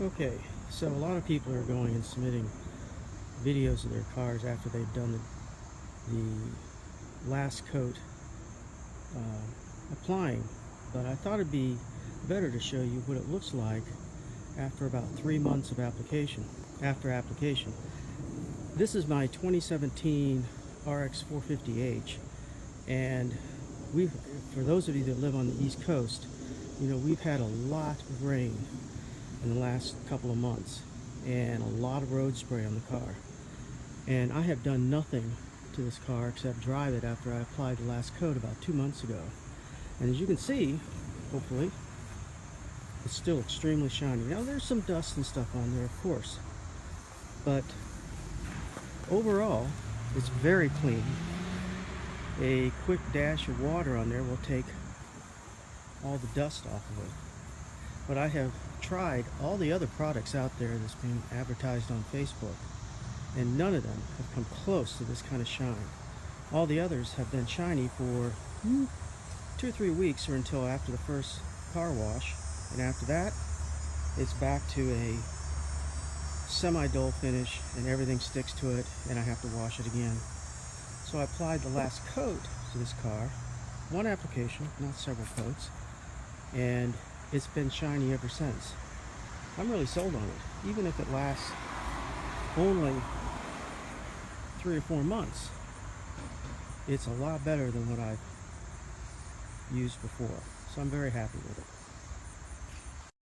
Okay, so a lot of people are going and submitting videos of their cars after they've done the last coat applying, but I thought it'd be better to show you what it looks like after about 3 months of application. This is my 2017 RX 450H, and we, for those of you that live on the East Coast, you know we've had a lot of rain in the last couple of months and a lot of road spray on the car. And I have done nothing to this car except drive it after I applied the last coat about 2 months ago. And as you can see, hopefully, it's still extremely shiny. Now there's some dust and stuff on there, of course, but overall, it's very clean. A quick dash of water on there will take all the dust off of it. But I have tried all the other products out there that's being advertised on Facebook, and none of them have come close to this kind of shine. All the others have been shiny for 2 or 3 weeks or until after the first car wash, and after that it's back to a semi-dull finish and everything sticks to it and I have to wash it again. So I applied the last coat to this car, one application, not several coats, and it's been shiny ever since. I'm really sold on it, even if it lasts only 3 or 4 months. It's a lot better than what I've used before, so I'm very happy with it.